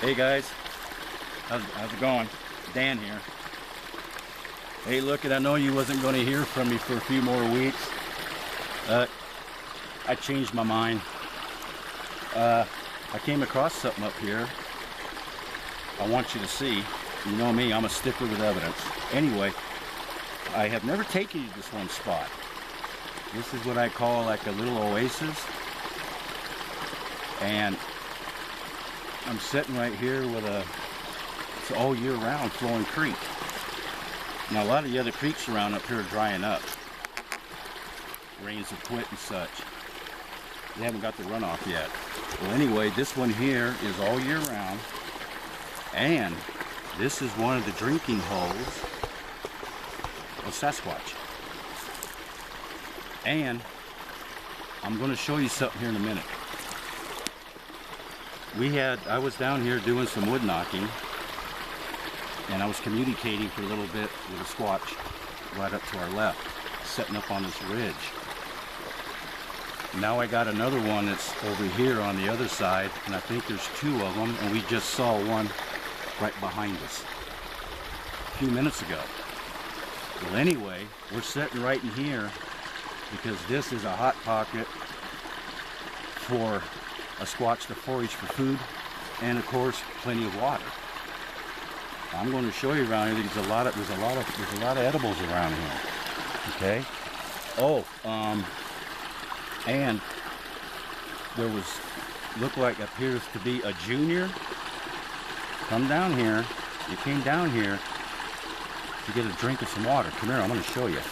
Hey guys, how's it going? Dan here. Hey, look, I know you wasn't going to hear from me for a few more weeks. I changed my mind. I came across something up here I want you to see. You know me, I'm a stickler with evidence. Anyway, I have never taken you to this one spot. This is what I call like a little oasis. And I'm sitting right here with it's all year round flowing creek. Now a lot of the other creeks around up here are drying up. Rains have quit and such. They haven't got the runoff yet. Well anyway, this one here is all year round. And this is one of the drinking holes of Sasquatch. And I'm going to show you something here in a minute. I was down here doing some wood knocking, and I was communicating for a little bit with a Squatch right up to our left, setting up on this ridge. Now I got another one that's over here on the other side, and I think there's two of them, and we just saw one right behind us a few minutes ago. Well anyway, we're sitting right in here because this is a hot pocket for a Squatch to forage for food, and of course plenty of water. I'm going to show you around here. There's a lot of edibles around here. Okay. Oh, and there looked like appears to be a junior. Come down here. You came down here to get a drink of some water. Come here. I'm going to show you.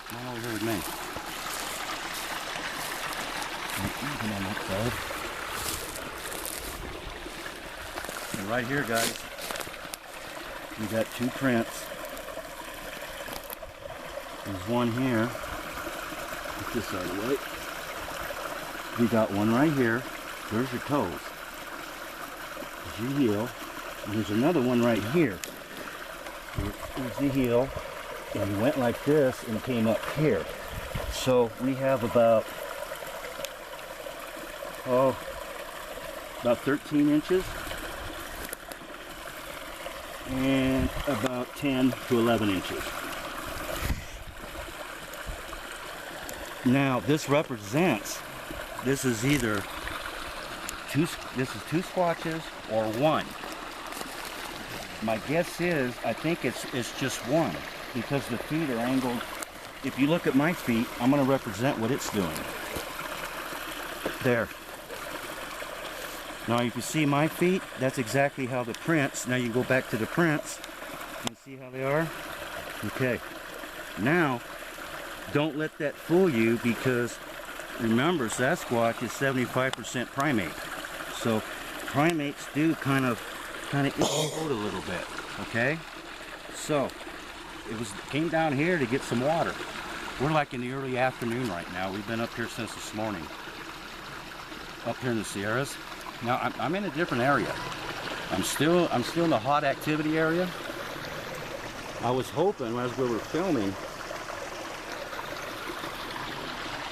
Come on over here with me. Come on that side. And right here, guys, we got two prints. There's one here. Get this out of the way. We got one right here. There's your toes. There's your heel. And there's another one right here. Here's the heel. And he went like this and came up here. So we have about 13 inches. And about 10 to 11 inches. Now this represents, this is either two Squatches or one. My guess is, I think it's just one, because the feet are angled. If you look at my feet, I'm going to represent what it's doing. There. Now if you see my feet, that's exactly how the prints, now you go back to the prints and see how they are. Okay, now don't let that fool you, because remember Sasquatch is 75% primate. So primates do kind of erode a little bit, okay? So it came down here to get some water. We're like in the early afternoon right now. We've been up here since this morning, up here in the Sierras. Now I'm in a different area. I'm still in the hot activity area. I was hoping as we were filming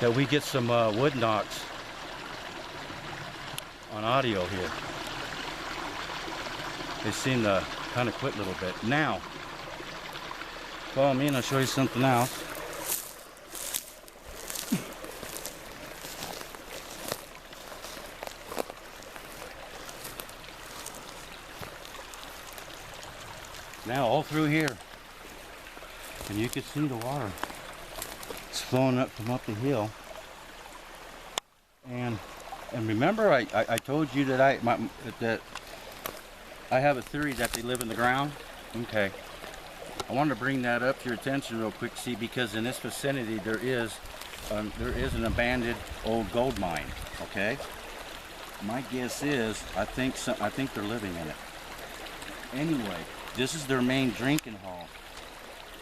that we get some wood knocks on audio here. They seem to kind of quit a little bit. Now, follow me and I'll show you something else. Now all through here, and you can see the water. It's flowing up from up the hill. And remember I told you that I have a theory that they live in the ground? Okay. I wanted to bring that up to your attention real quick, see, because in this vicinity there is an abandoned old gold mine, okay? My guess is, I think they're living in it. Anyway, this is their main drinking hole.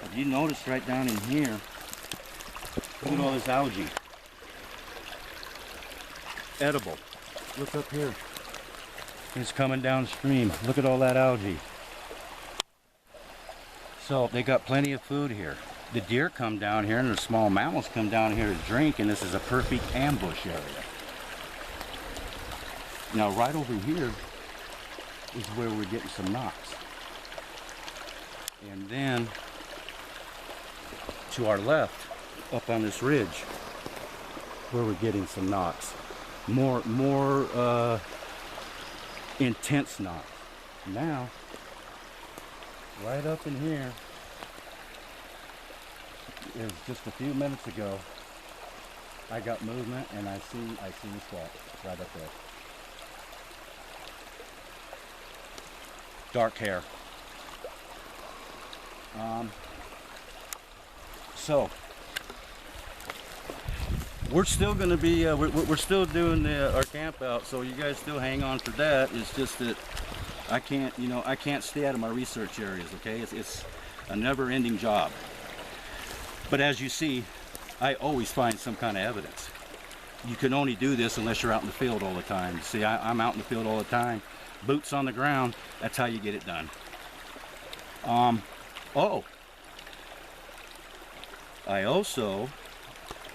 Have you noticed right down in here, look at all this algae. Edible. Look up here. It's coming downstream. Look at all that algae. So they got plenty of food here. The deer come down here and the small mammals come down here to drink, and this is a perfect ambush area. Now right over here is where we're getting some knocks. And then to our left, up on this ridge, where we're getting some knocks. More intense knocks. Now, right up in here, is just a few minutes ago, I got movement and I see the spot right up there. Dark hair. So we're still going to be we're still doing our camp out, so you guys still hang on for that. It's just that I can't stay out of my research areas. Okay, it's a never-ending job. But as you see, I always find some kind of evidence. You can only do this unless you're out in the field all the time. See, I'm out in the field all the time, boots on the ground. That's how you get it done. Oh, I also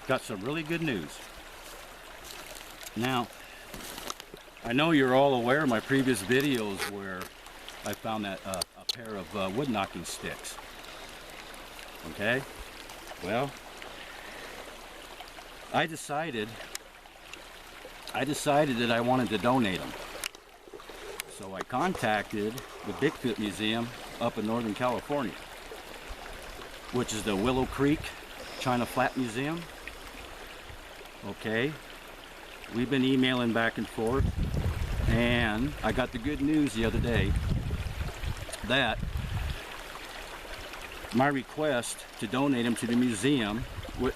got some really good news. Now, I know you're all aware of my previous videos where I found that a pair of wood knocking sticks. Okay, well, I decided that I wanted to donate them. So I contacted the Bigfoot Museum up in Northern California, which is the Willow Creek China Flat Museum. Okay, we've been emailing back and forth, and I got the good news the other day that my request to donate them to the museum,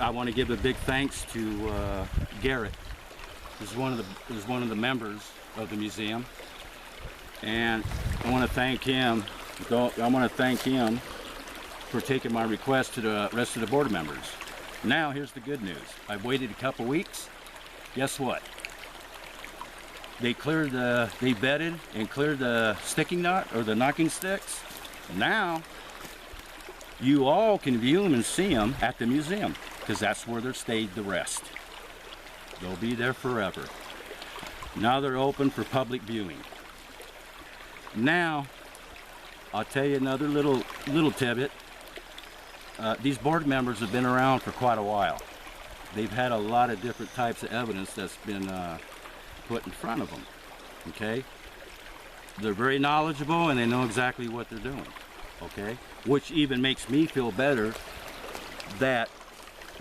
I want to give a big thanks to Garrett. He's one of the members of the museum, and I want to thank him. I want to thank him for taking my request to the rest of the board members. Now here's the good news. I've waited a couple weeks. Guess what? They vetted and cleared the sticking knot, or the knocking sticks. Now you all can view them and see them at the museum, because that's where they're stayed the rest. They'll be there forever. Now they're open for public viewing. Now, I'll tell you another little tidbit. These board members have been around for quite a while. They've had a lot of different types of evidence that's been put in front of them. Okay? They're very knowledgeable and they know exactly what they're doing. Okay? Which even makes me feel better that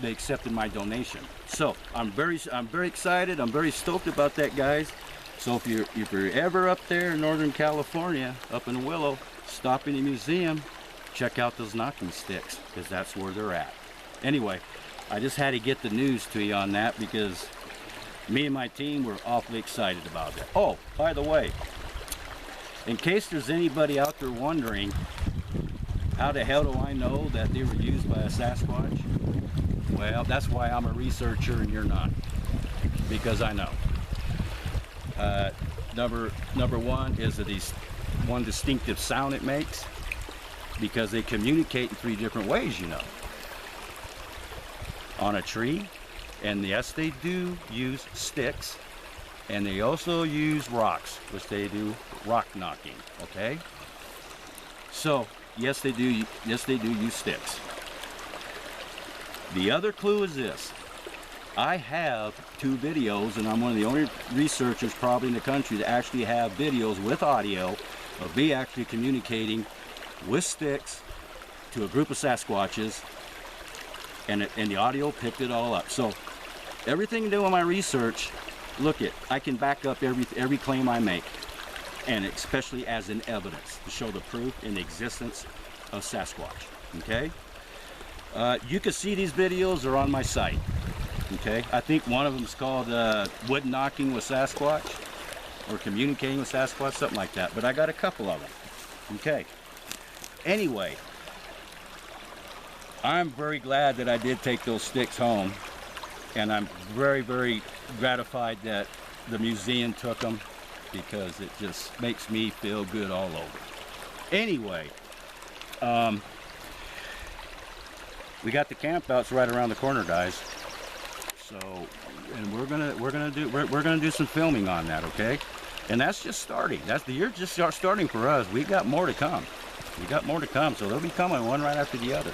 they accepted my donation. So I'm very excited. I'm very stoked about that, guys. So if you're ever up there in Northern California, up in Willow, stop in the museum, check out those knocking sticks, because that's where they're at. Anyway, I just had to get the news to you on that, because me and my team were awfully excited about that. Oh, by the way, in case there's anybody out there wondering, how the hell do I know that they were used by a Sasquatch? Well, that's why I'm a researcher and you're not, because I know. Number one is one distinctive sound it makes, because they communicate in 3 different ways, you know. On a tree, and yes, they do use sticks, and they also use rocks, which they do rock knocking. Okay, so yes, they do use sticks. The other clue is this: I have 2 videos, and I'm one of the only researchers probably in the country to actually have videos with audio of me actually communicating with sticks to a group of Sasquatches, and the audio picked it all up. So everything to do with my research, look it, I can back up every claim I make, and especially as an evidence to show the proof in the existence of Sasquatch. Okay, you can see these videos are on my site. Okay, I think one of them is called Wood Knocking with Sasquatch, or Communicating with Sasquatch, something like that, but I got a couple of them. Okay, anyway, I'm very glad that I did take those sticks home, and I'm very, very gratified that the museum took them, because it just makes me feel good all over. Anyway, we got the campouts right around the corner, guys. So, and we're gonna do some filming on that. Okay, And that's just starting. That's the year just starting for us. We got more to come. We got more to come, so they'll be coming one right after the other.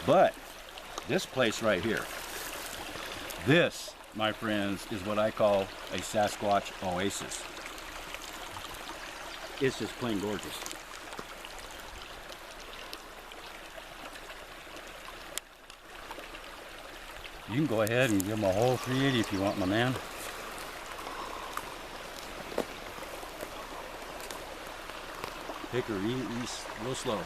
But this place right here, this, my friends, is what I call a Sasquatch oasis. It's just plain gorgeous. You can go ahead and give them a whole 380 if you want, my man. Take her real slow.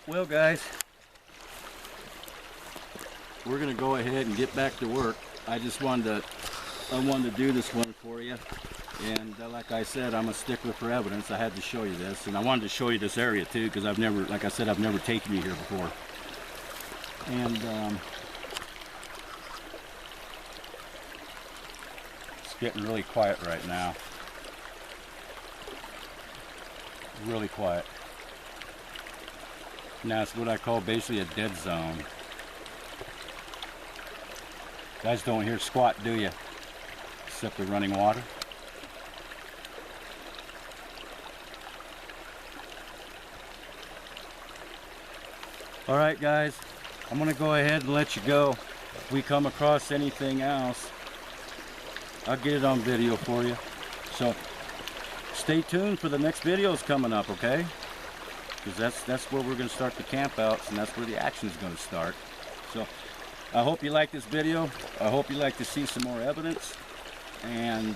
Well, guys, we're gonna go ahead and get back to work. I wanted to do this one for you, and like I said, I'm a stickler for evidence. I had to show you this, and I wanted to show you this area too, because I've never, like I said, I've never taken you here before. And it's getting really quiet right now. Really quiet. Now it's what I call basically a dead zone. Guys don't hear squat, do you? Except the running water. All right, guys, I'm gonna go ahead and let you go. If we come across anything else, I'll get it on video for you. So stay tuned for the next videos coming up, okay? Because that's where we're going to start the campouts, and that's where the action is going to start. So I hope you like this video. I hope you like to see some more evidence. And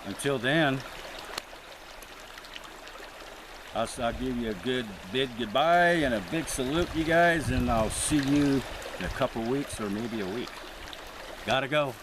until then, I'll give you a good big goodbye and a big salute, you guys, and I'll see you in a couple weeks or maybe a week. Gotta go.